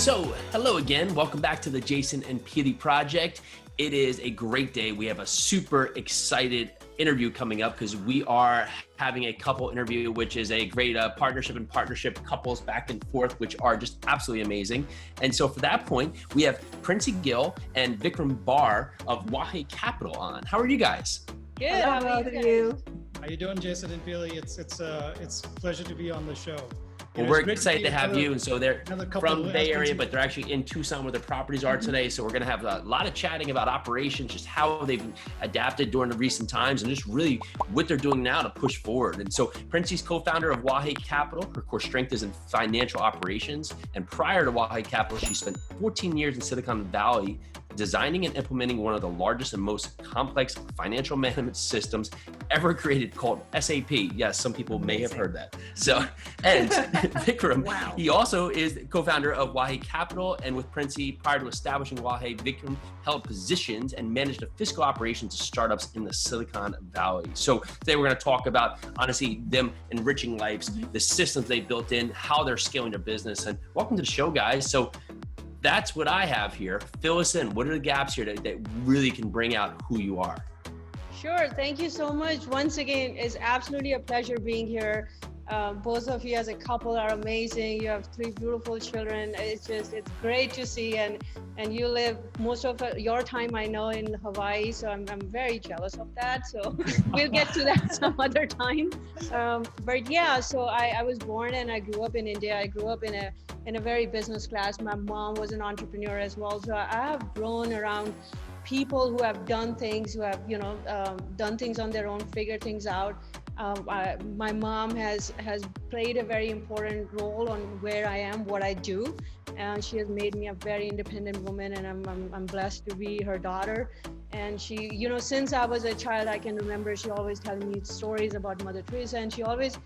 So, hello again. Welcome back to the Jason and Peely Project. It is a great day. We have a super excited interview coming up because we are having a couple interview, which is a great partnership couples back and forth, which are just absolutely amazing. And so for that point, we have Princi Gill and Vikram Brar of Waahe Capital on. How are you guys? Good. Hello, How are you? How you doing, Jason and Peely? It's a pleasure to be on the show. Well, we're excited to have you. And so they're from the Bay Area, SPT. but they're actually in Tucson where their properties are today. So we're going to have a lot of chatting about operations, just how they've adapted during the recent times and just really what they're doing now to push forward. And so Princi's co-founder of Waahe Capital. Her core strength is in financial operations. And prior to Waahe Capital, she spent 14 years in Silicon Valley designing and implementing one of the largest and most complex financial management systems ever created called SAP. Yes, some people may have heard that. So, and Vikram, Wow. He also is co-founder of Waahe Capital, and with Princi, prior to establishing Waahe, Vikram held positions and managed the fiscal operations of startups in the Silicon Valley. So today we're going to talk about, honestly, them enriching lives, the systems they built in, how they're scaling their business, and welcome to the show, guys. So that's what I have here. Fill us in. What are the gaps here that really can bring out who you are? Sure. Thank you so much. Once again, it's absolutely a pleasure being here. Both of you as a couple are amazing. You have 3 beautiful children. It's great to see. And you live most of your time, I know, in Hawaii. So I'm very jealous of that. So we'll get to that some other time. But yeah, so I was born and I grew up in India. I grew up in a very business class. My mom was an entrepreneur as well. So I have grown around people who have done things, who have, done things on their own, figured things out. My mom has played a very important role on where I am, what I do, and she has made me a very independent woman, and I'm blessed to be her daughter. And she, since I was a child, I can remember she always telling me stories about Mother Teresa, and she always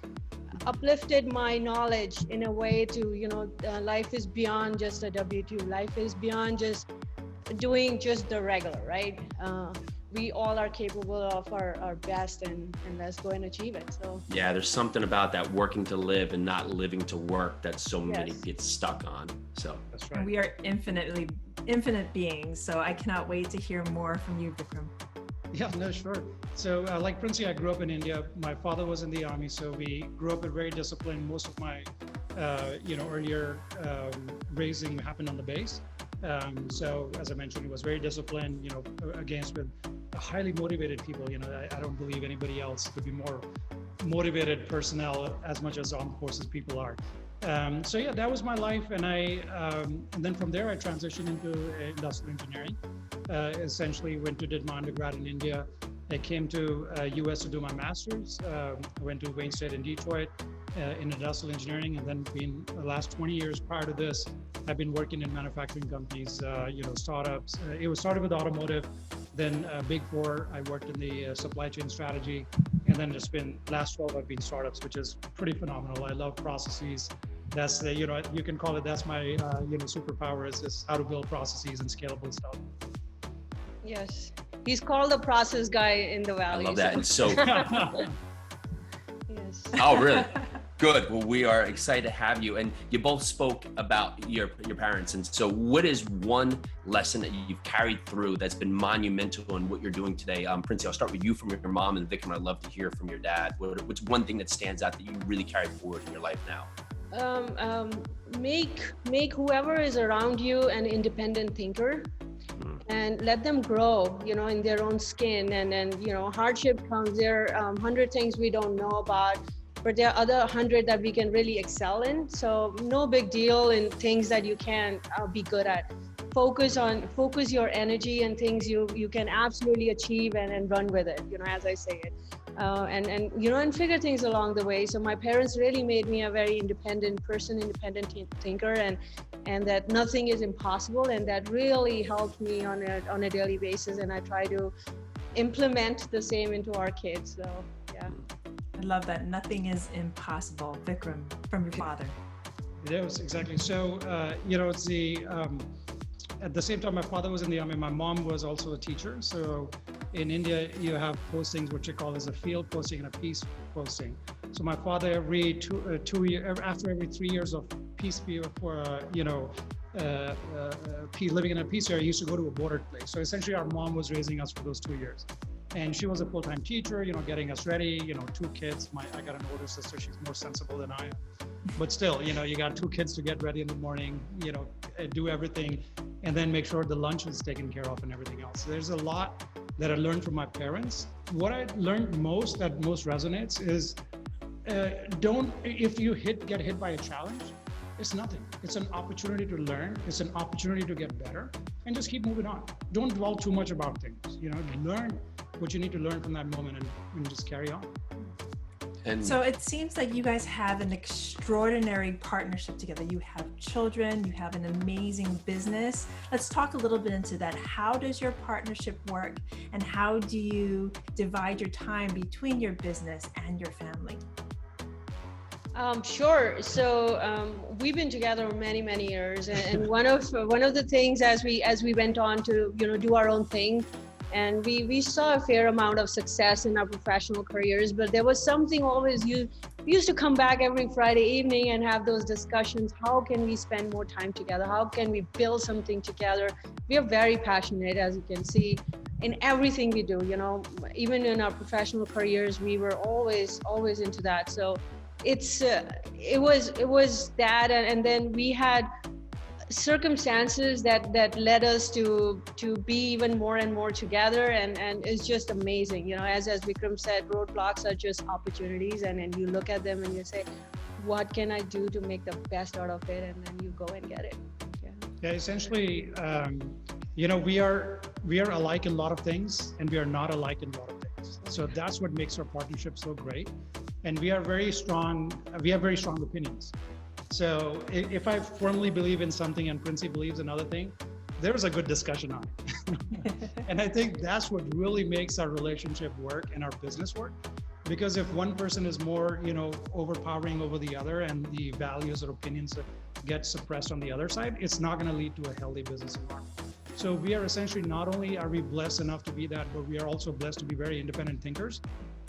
uplifted my knowledge in a way to, life is beyond just a W-2. Life is beyond just doing just the regular, right? We all are capable of our best, and let's go and achieve it. So Yeah, there's something about that working to live and not living to work that so many Yes. get stuck on. So That's right. We are infinite beings, so I cannot wait to hear more from you, Vikram. Yeah, no, sure. So like Princi, I grew up in India. My father was in the army, so we grew up very disciplined. Most of my, earlier raising happened on the base. So as I mentioned, it was very disciplined, against with highly motivated people. I don't believe anybody else could be more motivated personnel as much as armed forces people are. So yeah, that was my life. And and then from there, I transitioned into industrial engineering. Essentially did my undergrad in India. I came to US to do my master's. I went to Wayne State in Detroit in industrial engineering, and then the last 20 years prior to this, I've been working in manufacturing companies, startups. It was started with automotive, then Big Four. I worked in the supply chain strategy, and then just been last 12 I've been startups, which is pretty phenomenal. I love processes. That's the, you can call it, that's my, superpower is just how to build processes and scalable stuff. yes, he's called the process guy in the I valley. love that. And so, Yes. oh, really? Good. Well, we are excited to have you. And you both spoke about your parents. And so what is one lesson that you've carried through that's been monumental in what you're doing today? Princi, I'll start with you from your mom, and Vikram, I'd love to hear from your dad. What's one thing that stands out that you really carry forward in your life now? Make whoever is around you an independent thinker, and let them grow, in their own skin. And hardship comes. There are 100 things we don't know about, but there are other 100 that we can really excel in. So no big deal in things that you can be good at. Focus your energy and things you can absolutely achieve, and run with it, as I say it. And figure things along the way. So my parents really made me a very independent person, independent thinker, and that nothing is impossible. And that really helped me on a daily basis. And I try to implement the same into our kids. So yeah. I love that. Nothing is impossible. Vikram, from your father. Yes, exactly. So, it's at the same time, my father was in the army. My mom was also a teacher. So in India, you have postings, which they call as a field posting and a peace posting. So my father, after every 3 years of peace living in a peace area, used to go to a border place. So essentially our mom was raising us for those 2 years. And she was a full-time teacher, getting us ready, 2 kids. I got an older sister, she's more sensible than I am. But still, you got 2 kids to get ready in the morning, do everything, and then make sure the lunch is taken care of and everything else. So there's a lot that I learned from my parents. What I learned that most resonates is if you get hit by a challenge, it's nothing. It's an opportunity to learn. It's an opportunity to get better, and just keep moving on. Don't dwell too much about things. Learn what you need to learn from that moment and just carry on. And so it seems like you guys have an extraordinary partnership together. You have children, you have an amazing business. Let's talk a little bit into that. How does your partnership work, and how do you divide your time between your business and your family? Sure. So we've been together many years, and one of the things as we went on to do our own thing, and we saw a fair amount of success in our professional careers, but there was something always. We used to come back every Friday evening and have those discussions. How can we spend more time together? How can we build something together? We are very passionate, as you can see, in everything we do. Even in our professional careers, we were always into that. So it was that, and then we had circumstances that led us to be even more and more together, and it's just amazing. As Vikram said, roadblocks are just opportunities, and you look at them and you say, what can I do to make the best out of it, and then you go and get it. Yeah, essentially, we are alike in a lot of things, and we are not alike in a lot of things. So that's what makes our partnership so great. And we are very strong. We have very strong opinions. So if I firmly believe in something and Princi believes another thing, there's a good discussion on it. And I think that's what really makes our relationship work and our business work. Because if one person is more, overpowering over the other, and the values or opinions get suppressed on the other side, it's not going to lead to a healthy business environment. So we are essentially, not only are we blessed enough to be that, but we are also blessed to be very independent thinkers.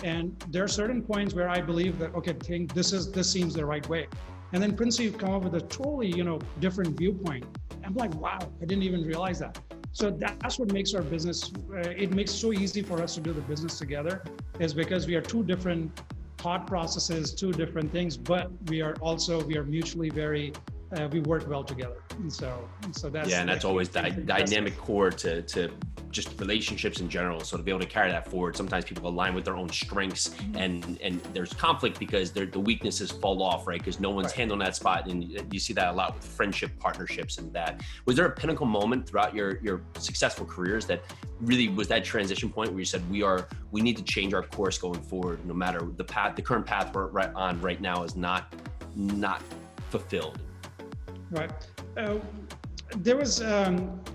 And there are certain points where I believe that, okay, this seems the right way. And then Princi come up with a totally, different viewpoint. I'm like, wow, I didn't even realize that. So that's what makes our business, it makes it so easy for us to do the business together, is because we are 2 different thought processes, 2 different things, but we are mutually very, we work well together. And so that's— Yeah, and that's always the dynamic core to just relationships in general. So to be able to carry that forward, sometimes people align with their own strengths, and there's conflict because the weaknesses fall off, right? Because no one's handling that spot, and you see that a lot with friendship, partnerships, and that. Was there a pinnacle moment throughout your successful careers that really was that transition point where you said we need to change our course going forward, no matter the current path we're on right now is not fulfilled? Right. There was,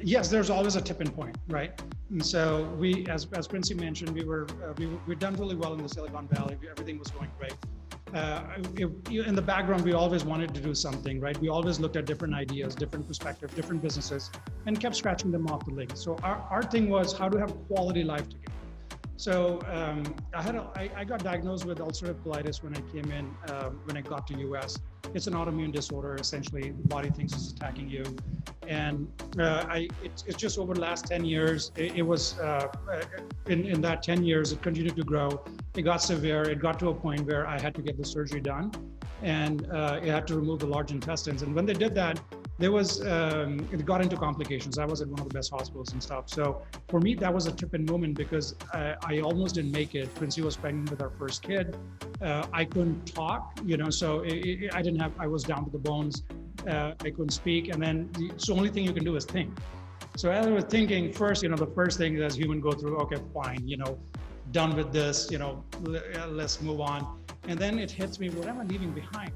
yes, there's always a tipping point, right? And so we, as Princi mentioned, we've done really well in the Silicon Valley. Everything was going great. In the background, we always wanted to do something, right? We always looked at different ideas, different perspectives, different businesses, and kept scratching them off the list. So our thing was how to have quality life together. So I got diagnosed with ulcerative colitis when I came in, when I got to US. It's an autoimmune disorder. Essentially, the body thinks it's attacking you. And it's just over the last 10 years, it was, in that 10 years, it continued to grow. It got severe. It got to a point where I had to get the surgery done, and it had to remove the large intestines. And when they did that, it got into complications. I was at one of the best hospitals and stuff. So for me, that was a tipping moment, because I almost didn't make it. Princi was pregnant with our first kid. I couldn't talk, so I was down to the bones. I couldn't speak. And then the only thing you can do is think. So as I was thinking first, the first thing as humans go through, okay, fine, done with this, let's move on. And then it hits me, what am I leaving behind?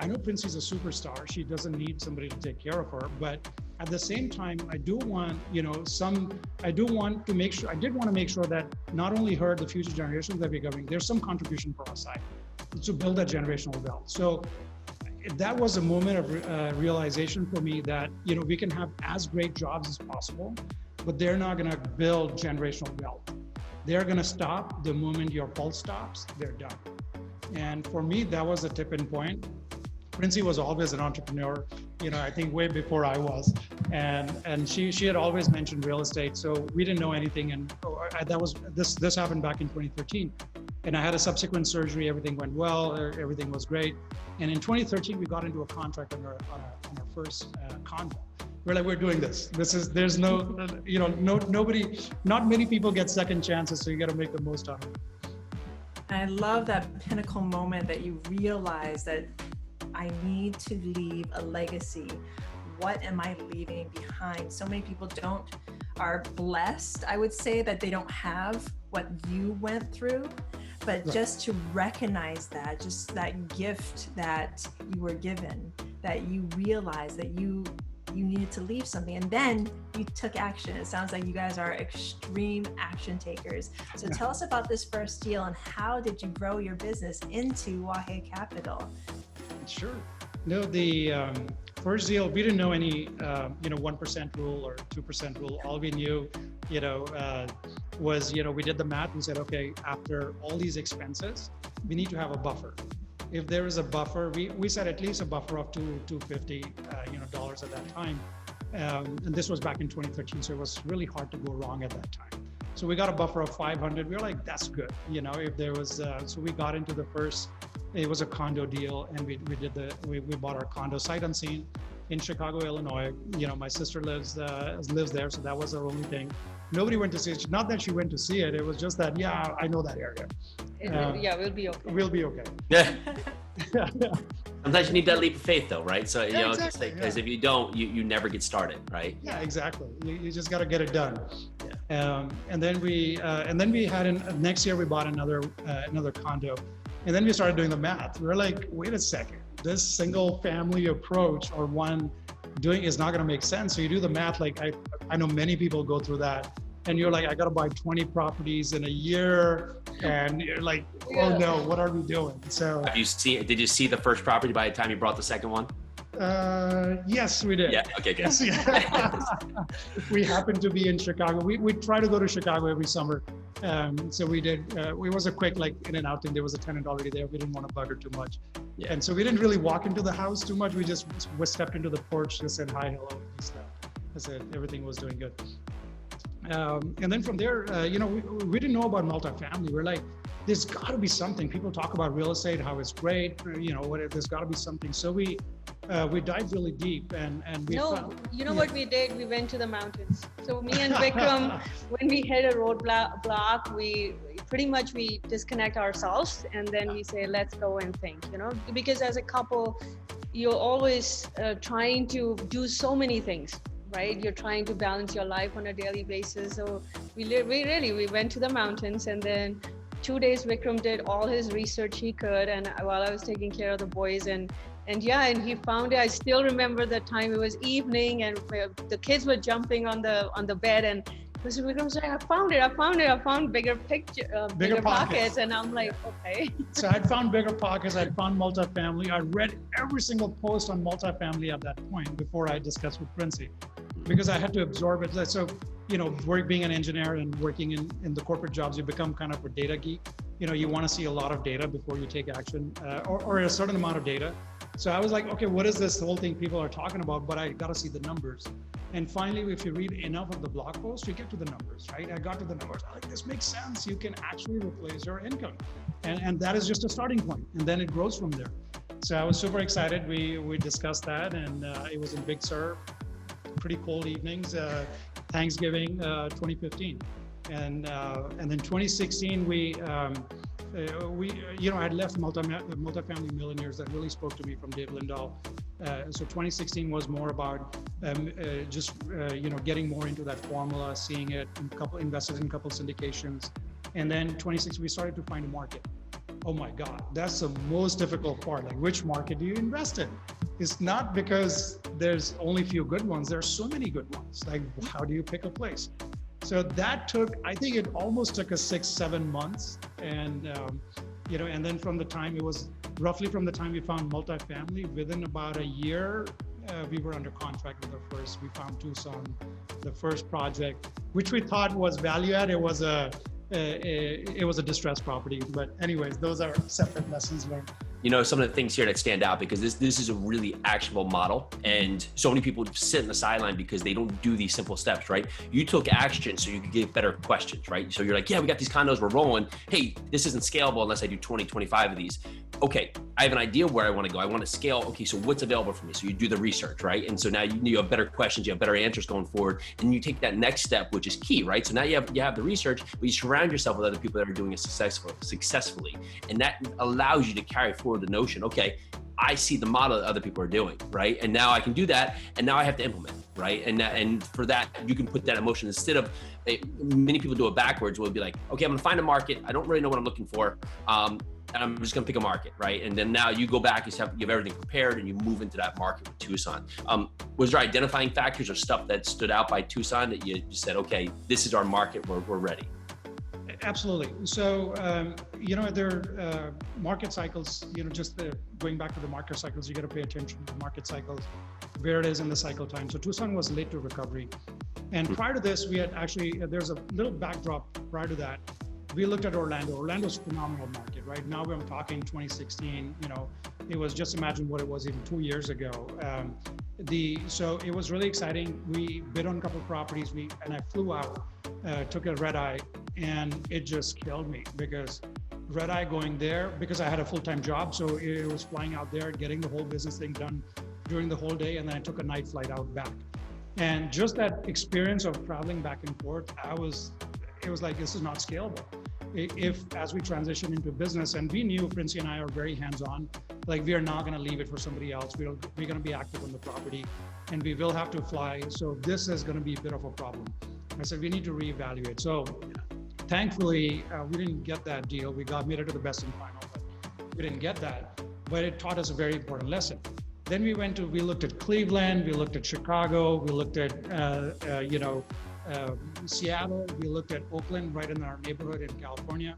I know Princi's a superstar. She doesn't need somebody to take care of her, but at the same time, I did want to make sure that not only her, the future generations that we're going, there's some contribution for our side to build that generational wealth. So that was a moment of realization for me that, we can have as great jobs as possible, but they're not going to build generational wealth. They're going to stop the moment your pulse stops, they're done. And for me, that was a tipping point. Princi was always an entrepreneur. I think way before I was. And she had always mentioned real estate. So we didn't know anything. And this happened back in 2013. And I had a subsequent surgery. Everything went well. Everything was great. And in 2013, we got into a contract on our first condo. We're like, we're doing this. There's nobody, not many people get second chances. So you got to make the most out of it. I love that pinnacle moment that you realize that I need to leave a legacy. What am I leaving behind? So many people are blessed, I would say, that they don't have what you went through, but right. Just to recognize that, just that gift that you were given, that you realized that you needed to leave something, and then you took action. It sounds like you guys are extreme action takers. So tell us about this first deal and how did you grow your business into Waahe Capital? Sure. No, the first deal, we didn't know any 1% rule or 2% rule. All we knew was we did the math and said, okay, after all these expenses, we need to have a buffer. If there is a buffer, we said at least a buffer of $250 dollars at that time, and this was back in 2013, so it was really hard to go wrong at that time. So we got a buffer of 500. We were like, that's good, if there was. So we got into the first. It was a condo deal, and we bought our condo sight unseen in Chicago, Illinois. My sister lives there, so that was our only thing. Nobody went to see it. Not that she went to see it. It was just that, yeah, I know that area. We'll be okay. We'll be okay. Yeah. Sometimes you need that leap of faith, though, right? So exactly, because if you don't, you never get started, right? Yeah, exactly. You just got to get it done. Yeah. And then we had next year we bought another condo, and then we started doing the math. We were like, wait a second, this single family approach or one doing is not going to make sense. So you do the math. Like I know many people go through that, and you're like, I got to buy 20 properties in a year, and you're like, oh no, what are we doing? So did you see the first property by the time you brought the second one? Yes, we did. Yeah. Okay. Good. Yes, yeah. We happened to be in Chicago. We try to go to Chicago every summer. So we did. It was a quick in and out thing. There was a tenant already there. We didn't want to bug her too much. Yeah. And so we didn't really walk into the house too much. We stepped into the porch, just said hi, hello, and stuff. I said everything was doing good. And then from there, we didn't know about multifamily. We're like, there's got to be something. People talk about real estate, how it's great. There's got to be something. So we dived really deep, and we found. What we did? We went to the mountains. So me and Vikram, when we hit a roadblock, we disconnect ourselves, and then we say, let's go and think. Because as a couple, you're always trying to do so many things. Right, you're trying to balance your life on a daily basis. So we went to the mountains, and then 2 days Vikram did all his research he could, and while I was taking care of the boys, and he found it. I still remember the time. It was evening, and the kids were jumping on the bed, and Vikram said, I found it. I found bigger pockets, and I'm like, okay. So I'd found bigger pockets. I'd found multifamily. I read every single post on multifamily at that point before I discussed with Princi, because I had to absorb it. So, being an engineer and working in the corporate jobs, you become kind of a data geek. You want to see a lot of data before you take action, or a certain amount of data. So I was like, okay, what is this whole thing people are talking about? But I got to see the numbers. And finally, if you read enough of the blog post, you get to the numbers, right? I got to the numbers. I'm like, this makes sense. You can actually replace your income. And that is just a starting point. And then it grows from there. So I was super excited. We discussed that, and it was in Big Sur, pretty cold evenings, Thanksgiving 2015. And then 2016, I had left Multifamily Millionaires. That really spoke to me from Dave Lindahl. So 2016 was more about getting more into that formula, seeing it, invested in a couple syndications. And then 2016, we started to find a market. Oh my God, that's the most difficult part. Like, which market do you invest in? It's not because there's only a few good ones. There's so many good ones. Like, how do you pick a place? So that I think it almost took us 6-7 months. And, and then it was roughly from the time we found multifamily, within about a year, we were under contract with we found Tucson, the first project, which we thought was value add. It was a distressed property. But anyways, those are separate lessons learned. You know, some of the things here that stand out, because this is a really actionable model, and so many people sit in the sideline because they don't do these simple steps, right? You took action so you could get better questions, right? So you're like, yeah, we got these condos, we're rolling. Hey, this isn't scalable unless I do 20, 25 of these. Okay, I have an idea where I want to go. I want to scale. Okay, so what's available for me? So you do the research, right? And so now you have better questions, you have better answers going forward, and you take that next step, which is key, right? So now you have the research, but you surround yourself with other people that are doing it successfully, and that allows you to carry forward the notion, okay, I see the model that other people are doing, right? And now I can do that, and now I have to implement, right? And for that, you can put that emotion instead of, many people do it backwards. We'll be like, okay, I'm gonna find a market. I don't really know what I'm looking for. And I'm just gonna pick a market, right? And then now you go back, you have everything prepared, and you move into that market with Tucson. Was there identifying factors or stuff that stood out by Tucson that you said, okay, this is our market, we're ready? Absolutely. So, there are market cycles, just going back to the market cycles, you got to pay attention to the market cycles, where it is in the cycle time. So Tucson was late to recovery. And prior to this, we had actually, there's a little backdrop prior to that. We looked at Orlando. Orlando's a phenomenal market, right? Now I'm talking 2016, it was, just imagine what it was even 2 years ago. So it was really exciting. We bid on a couple of properties, and I flew out, took a red eye, and it just killed me, because red eye going there, because I had a full-time job. So it was flying out there, getting the whole business thing done during the whole day. And then I took a night flight out back. And just that experience of traveling back and forth, it was like, this is not scalable. If as we transition into business, and we knew Princi and I are very hands-on, like we are not going to leave it for somebody else. We're going to be active on the property, and we will have to fly. So this is going to be a bit of a problem. I said, we need to reevaluate. So thankfully, we didn't get that deal. We made it to the best and final, but we didn't get that. But it taught us a very important lesson. Then we looked at Cleveland, we looked at Chicago, we looked at, Seattle, we looked at Oakland, right in our neighborhood in California.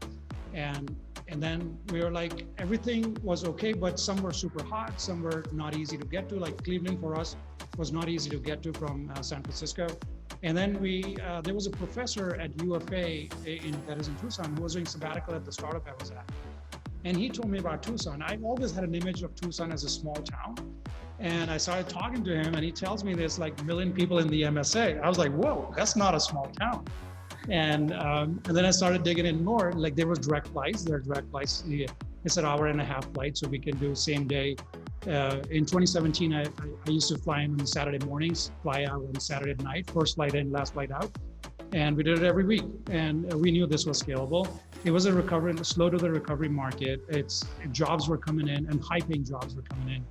And then we were like, everything was okay, but some were super hot, some were not easy to get to. Like Cleveland for us was not easy to get to from San Francisco. And then there was a professor at UFA that is in Tucson who was doing sabbatical at the startup I was at. And he told me about Tucson. I've always had an image of Tucson as a small town. And I started talking to him, and he tells me there's like 1 million people in the MSA. I was like, whoa, that's not a small town. And then I started digging in more. Like there was direct flights. There are direct flights. It's an hour and a half flight, so we can do same day. In 2017, I used to fly in on Saturday mornings, fly out on Saturday night, first flight in, last flight out. And we did it every week. And we knew this was scalable. It was a slow to the recovery market. Jobs were coming in, and high-paying jobs were coming in.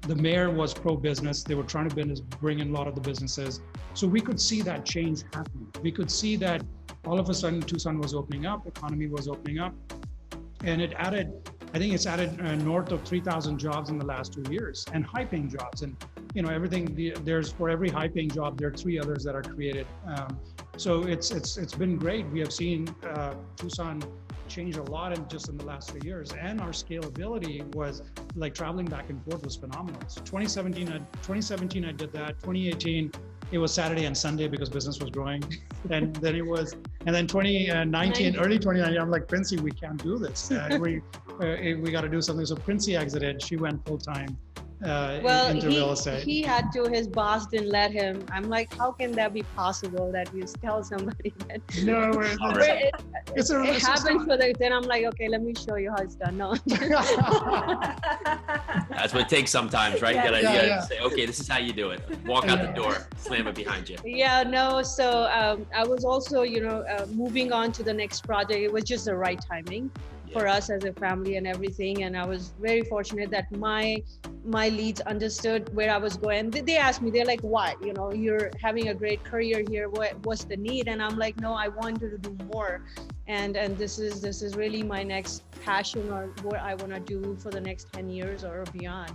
The mayor was pro-business. They were trying to bring in a lot of the businesses. So we could see that change happening. We could see that all of a sudden Tucson was opening up, economy was opening up. And it's added north of 3,000 jobs in the last 2 years, and high-paying jobs. And for every high-paying job, there are 3 others that are created. So it's been great. We have seen Tucson change a lot in the last 3 years, and our scalability was like traveling back and forth was phenomenal. So 2017 I did that. 2018 it was Saturday and Sunday because business was growing, and then 2019, early 2019, I'm like, Princi, we can't do this. We got to do something. So Princi exited. She went full time. Into real estate. He had to, his boss didn't let him. I'm like, how can that be possible that you tell somebody that? No, it happened for then I'm like, okay, let me show you how it's done. No. That's what it takes sometimes, right? You gotta say, okay, this is how you do it. Walk out the door, slam it behind you. Yeah, no. So I was also, moving on to the next project. It was just the right timing for us as a family and everything. And I was very fortunate that my leads understood where I was going. They asked me, they're like, why? You're having a great career here. What's the need? And I'm like, no, I wanted to do more. And this is really my next passion, or what I want to do for the next 10 years or beyond.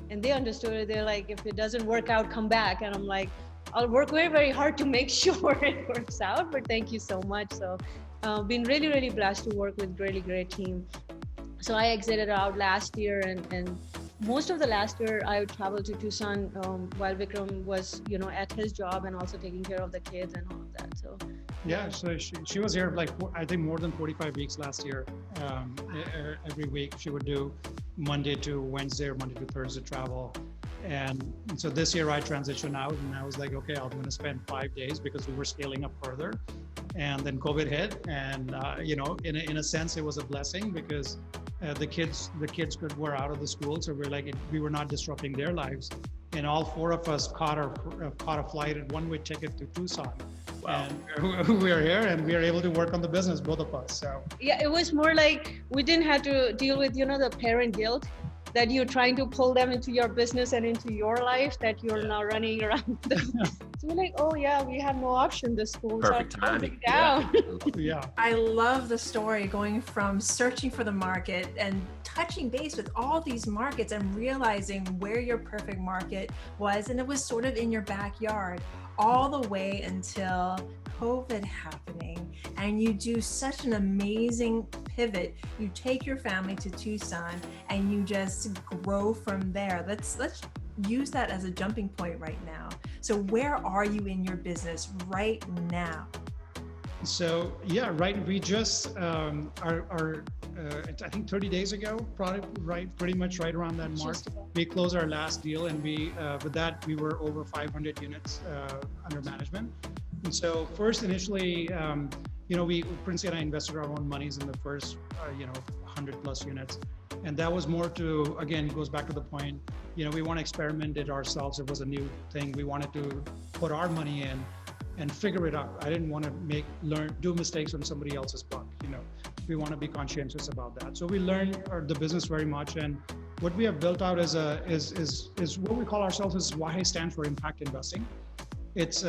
And they understood it. They're like, if it doesn't work out, come back. And I'm like, I'll work very, very hard to make sure it works out, but thank you so much. So been really, really blessed to work with really great team. So I exited out last year, and most of the last year I traveled to Tucson while Vikram was, at his job and also taking care of the kids and all of that. So so she was here like, I think more than 45 weeks last year. Every week she would do. Monday to Wednesday or Monday to Thursday travel. And so this year I transitioned out and I was like, okay, I'm going to spend 5 days because we were scaling up further. And then COVID hit, and in a sense, it was a blessing because the kids were out of the school, so we were not disrupting their lives. And all 4 of us caught a flight and one-way ticket to Tucson. Wow. And we are here, and we are able to work on the business, both of us. So Yeah, it was more like we didn't have to deal with, the parent guilt that you're trying to pull them into your business and into your life that you're now running around. So we're like, oh yeah, we have no option. The schools Perfect are timing. down. yeah. I love the story going from searching for the market and touching base with all these markets and realizing where your perfect market was. And it was sort of in your backyard all the way until COVID happening. And you do such an amazing pivot. You take your family to Tucson and you just grow from there. Let's use that as a jumping point right now. So where are you in your business right now? So yeah, right. We just I think 30 days ago, pretty much right around that mark, we closed our last deal, and with that we were over 500 units under management. And so first, initially, Princi and I invested our own monies in the first 100 plus units, and that was more to, again, it goes back to the point, we want to experiment it ourselves. It was a new thing. We wanted to put our money in and figure it out. I didn't want to do mistakes on somebody else's buck. We want to be conscientious about that. So we learned the business very much, and what we have built out is what we call ourselves as Waahe stands for impact investing. It's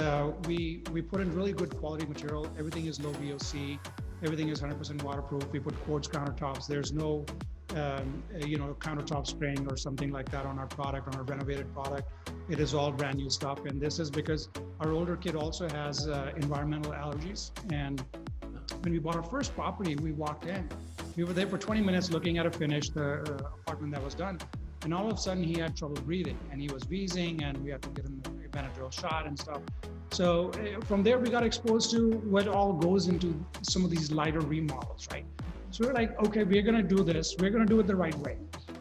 we put in really good quality material. Everything is low VOC. Everything is 100% waterproof. We put quartz countertops. There's no countertop spraying or something like that on our product, on our renovated product. It is all brand new stuff. And this is because our older kid also has environmental allergies. And when we bought our first property, we walked in. We were there for 20 minutes looking at a finished apartment that was done. And all of a sudden he had trouble breathing and he was wheezing, and we had to give him a Benadryl shot and stuff. So from there, we got exposed to what all goes into some of these lighter remodels, right? So we're like, okay, we're going to do this. We're going to do it the right way.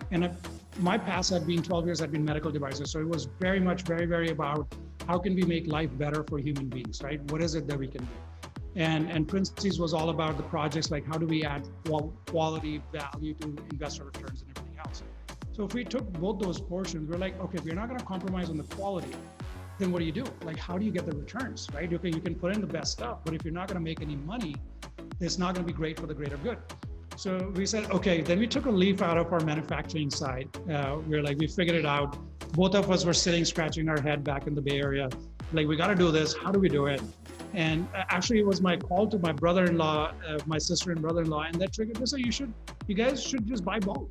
And my past had been 12 years, I've been medical devices. So it was very much, very, very about how can we make life better for human beings, right? What is it that we can do? And Princi's was all about the projects, like how do we add quality value to investor returns and everything else. So if we took both those portions, we're like, okay, if you're not going to compromise on the quality, then what do you do? Like, how do you get the returns, right? Okay, you can put in the best stuff, but if you're not going to make any money, it's not going to be great for the greater good. So we said, okay, then we took a leaf out of our manufacturing side. We figured it out. Both of us were sitting, scratching our head back in the Bay Area. Like, we got to do this. How do we do it? And actually, it was my call to my brother-in-law, my sister and brother-in-law, and that triggered this. So you guys should just buy bulk.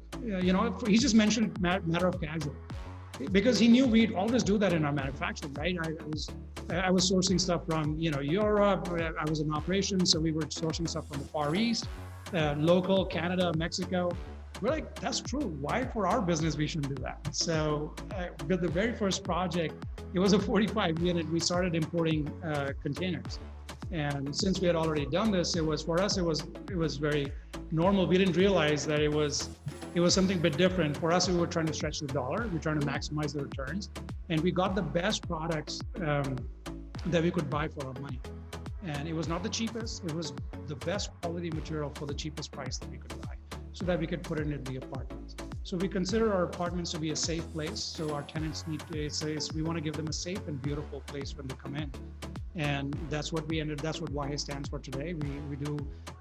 He just mentioned matter of casual, because he knew we'd always do that in our manufacturing, right? I was sourcing stuff from Europe. I was in operations, so we were sourcing stuff from the Far East, local, Canada, Mexico. We're like, that's true. Why for our business we shouldn't do that? So with the very first project, it was a 45 unit. We started importing containers, and since we had already done this, it was very normal. We didn't realize that it was something a bit different. For us, we were trying to stretch the dollar. We're trying to maximize the returns, and we got the best products that we could buy for our money. And it was not the cheapest. It was the best quality material for the cheapest price that we could buy, so that we could put it in the apartments. So we consider our apartments to be a safe place. So our tenants we want to give them a safe and beautiful place when they come in. And that's what Waahe stands for today. We do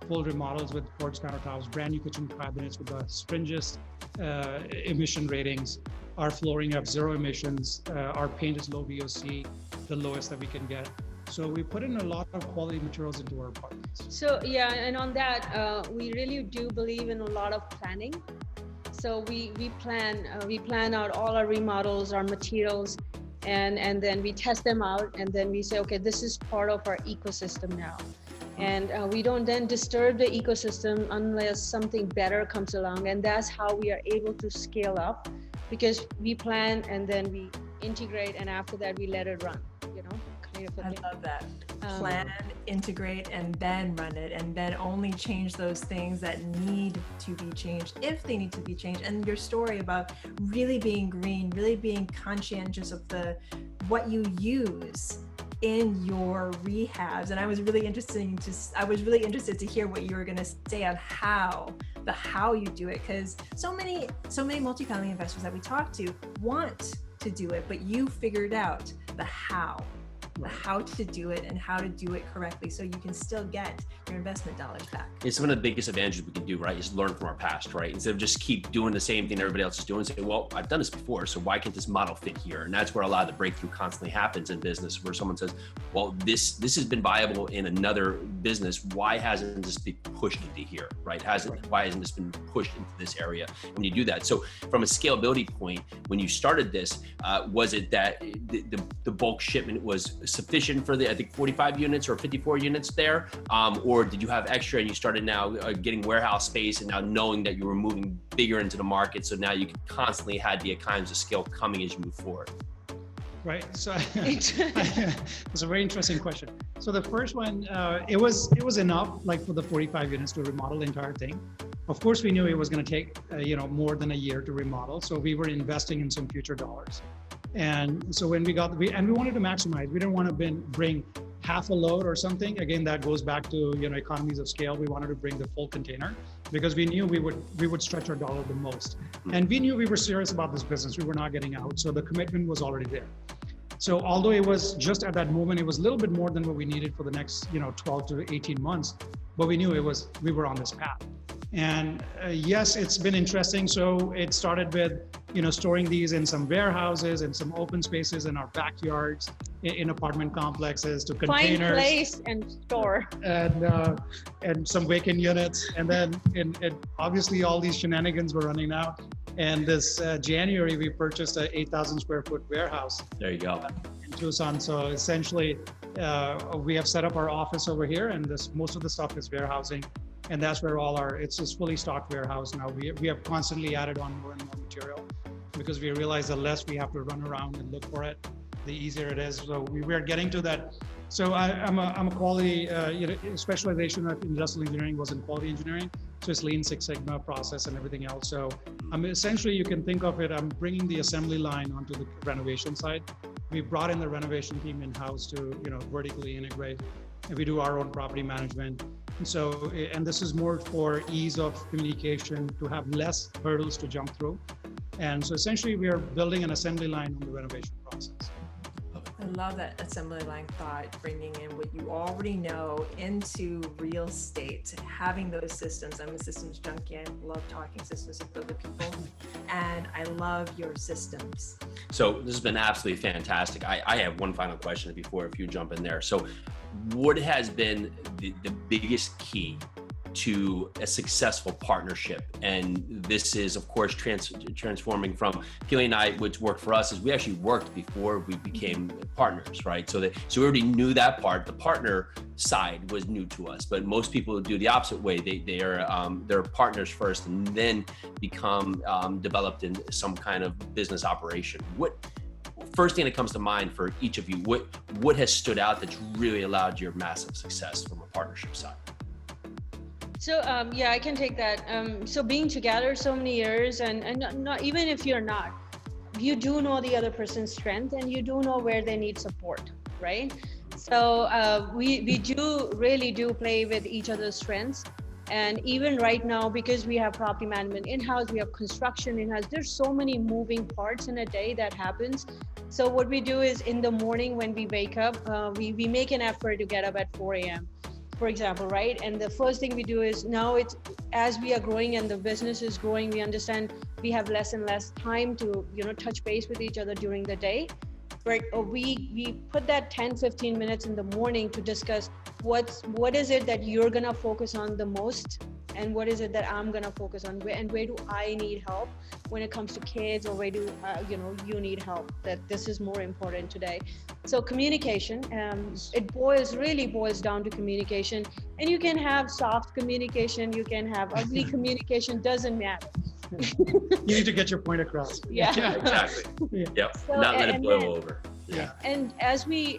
full remodels with quartz countertops, brand new kitchen cabinets with the stringent emission ratings. Our flooring have 0 emissions. Our paint is low VOC, the lowest that we can get. So we put in a lot of quality materials into our apartments. So yeah, and on that, we really do believe in a lot of planning. So we plan out all our remodels, our materials, and then we test them out, and then we say, okay, this is part of our ecosystem now. And we don't then disturb the ecosystem unless something better comes along. And that's how we are able to scale up, because we plan and then we integrate, and after that we let it run, kind of a I thing. love that. Plan, integrate, and then run it, and then only change those things that need to be changed if they need to be changed. And your story about really being green, really being conscientious of what you use in your rehabs. And I was really interested to hear what you were going to say on how you do it, because so many multifamily investors that we talk to want to do it, but you figured out the how to do it and how to do it correctly so you can still get your investment dollars back. It's one of the biggest advantages we can do, right? Is learn from our past, right? Instead of just keep doing the same thing everybody else is doing, say, well, I've done this before, so why can't this model fit here? And that's where a lot of the breakthrough constantly happens in business, where someone says, well, this has been viable in another business. Why hasn't this been pushed into here, right? Why hasn't this been pushed into this area? When you do that. So from a scalability point, when you started this, was it that the bulk shipment was sufficient for the, I think, 45 units or 54 units there? Or did you have extra and you started now getting warehouse space and now knowing that you were moving bigger into the market, so now you constantly had the economies of scale coming as you move forward? Right. So it's a very interesting question. So the first one, it was enough, like, for the 45 units to remodel the entire thing. Of course, we knew it was going to take more than a year to remodel, so we were investing in some future dollars. And so when we wanted to maximize, we didn't want to bring half a load or something. Again, that goes back to economies of scale. We wanted to bring the full container because we knew we would stretch our dollar the most, and we knew we were serious about this business. We were not getting out, so the commitment was already there. So although it was just at that moment, it was a little bit more than what we needed for the next 12 to 18 months, but we knew we were on this path. And yes, it's been interesting. So it started with, storing these in some warehouses and some open spaces in our backyards, in apartment complexes, to containers. Find place and store. And some vacant units. And then obviously all these shenanigans were running out. And this January, we purchased an 8,000 square foot warehouse. There you go. In Tucson. So essentially, we have set up our office over here, and most of the stuff is warehousing. And that's where it's this fully stocked warehouse now. We have constantly added on more and more material because we realize the less we have to run around and look for it, the easier it is. So we are getting to that. So I'm a quality, specialization of industrial engineering was in quality engineering. So it's Lean Six Sigma process and everything else. So essentially, you can think of it, I'm bringing the assembly line onto the renovation side. We brought in the renovation team in-house to, vertically integrate, and we do our own property management. And this is more for ease of communication, to have less hurdles to jump through. And so essentially, we are building an assembly line on the renovation process. I love that assembly line thought, bringing in what you already know into real estate, having those systems. I'm a systems junkie. I love talking systems with other people, and I love your systems. So this has been absolutely fantastic. I have one final question before, if you jump in there. So what has been the biggest key to a successful partnership? And this is, of course, transforming from Gil and I, which worked for us is we actually worked before we became partners, right? So we already knew that part. The partner side was new to us, but most people do the opposite way. They're partners first and then become developed in some kind of business operation. What first thing that comes to mind for each of you, what has stood out that's really allowed your massive success from a partnership side? So yeah, I can take that. So being together so many years, and not even if you're not, you do know the other person's strength and you do know where they need support, right? So we really do play with each other's strengths. And even right now, because we have property management in-house, we have construction in-house, there's so many moving parts in a day that happens. So what we do is in the morning when we wake up, we make an effort to get up at 4 a.m. for example, right? And the first thing we do is now as we are growing and the business is growing, we understand we have less and less time to, touch base with each other during the day. But we put that 10-15 minutes in the morning to discuss what is it that you're gonna focus on the most, and what is it that I'm gonna focus on, and where do I need help when it comes to kids, or where do you need help, that this is more important today. So communication, it really boils down to communication, and you can have soft communication, you can have ugly communication, doesn't matter. You need to get your point across. Yeah. Exactly. Yeah. Yep. So, Not let it boil over. Yeah. And as we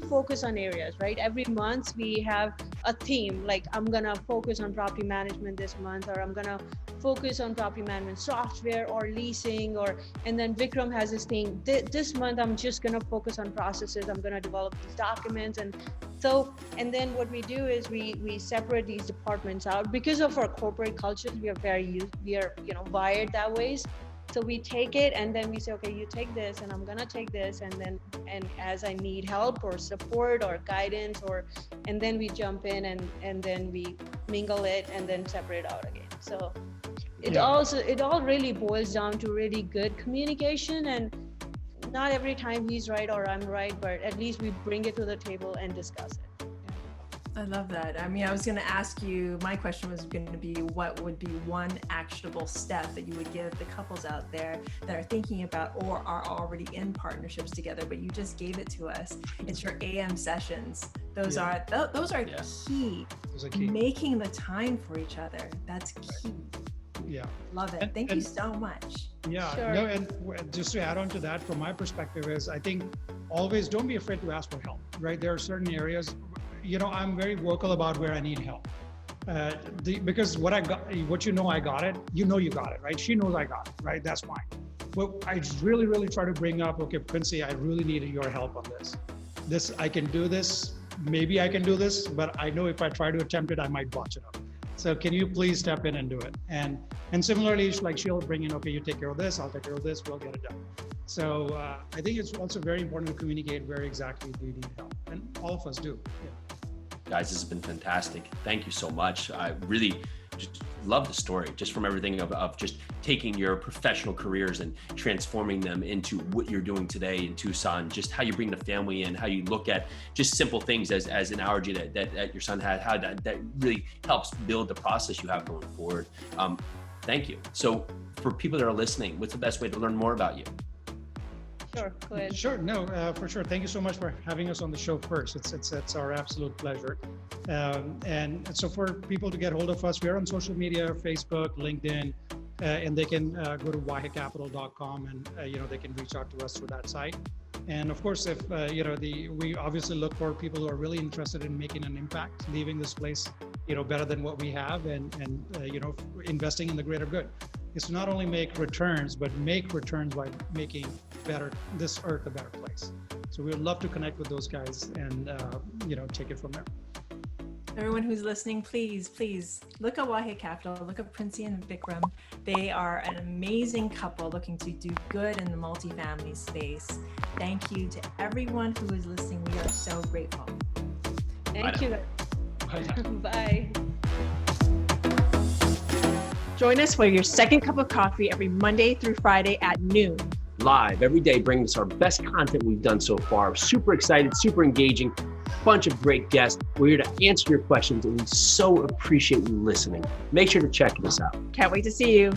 focus on areas, right? Every month we have a theme, like I'm gonna focus on property management this month, or I'm gonna focus on property management software or leasing, and then Vikram has this thing, this month I'm just gonna focus on processes, I'm gonna develop these documents. And then what we do is we separate these departments out. Because of our corporate cultures, we are wired that ways. So we take it and then we say, okay, you take this and I'm gonna take this, and as I need help or support or guidance, and then we jump in and then we mingle it and then separate out again. So it all really boils down to really good communication, and not every time he's right or I'm right, but at least we bring it to the table and discuss it. I love that. I mean, I was going to ask you, my question was going to be, what would be one actionable step that you would give the couples out there that are thinking about or are already in partnerships together, but you just gave it to us. It's your AM sessions. Those are key. Those are key. Making the time for each other. That's key. Yeah. Love it. Thank you so much. Yeah. Sure. No, and just to add on to that, from my perspective is, I think always don't be afraid to ask for help, right? There are certain areas, I'm very vocal about where I need help. Because what I got, I got it, you got it, right? She knows I got it, right? That's fine. But I really, really try to bring up, okay, Princi, I really need your help on this. I can do this. Maybe I can do this, but I know if I try to attempt it, I might botch it up. So can you please step in and do it? And similarly, like she'll bring in, okay, you take care of this, I'll take care of this, we'll get it done. So I think it's also very important to communicate where exactly do you need help, and all of us do. Yeah. Guys, this has been fantastic. Thank you so much. I really just love the story, just from everything of just taking your professional careers and transforming them into what you're doing today in Tucson, just how you bring the family in, how you look at just simple things as an analogy that your son had, how that really helps build the process you have going forward. Thank you. So for people that are listening, what's the best way to learn more about you? Sure, go ahead. Sure, no, for sure. Thank you so much for having us on the show first. It's our absolute pleasure. And so for people to get hold of us, we are on social media, Facebook, LinkedIn, and they can go to waahecapital.com and they can reach out to us through that site. And of course, if we obviously look for people who are really interested in making an impact, leaving this place better than what we have, and investing in the greater good. Is to not only make returns, but make returns by making this earth a better place. So we would love to connect with those guys and take it from there. Everyone who's listening, please look at Waahe Capital, look at Princi and Vikram. They are an amazing couple looking to do good in the multifamily space. Thank you to everyone who is listening. We are so grateful. Thank you. Bye. Join us for your second cup of coffee every Monday through Friday at noon. Live every day, bringing us our best content we've done so far. Super excited, super engaging, bunch of great guests. We're here to answer your questions, and we so appreciate you listening. Make sure to check us out. Can't wait to see you.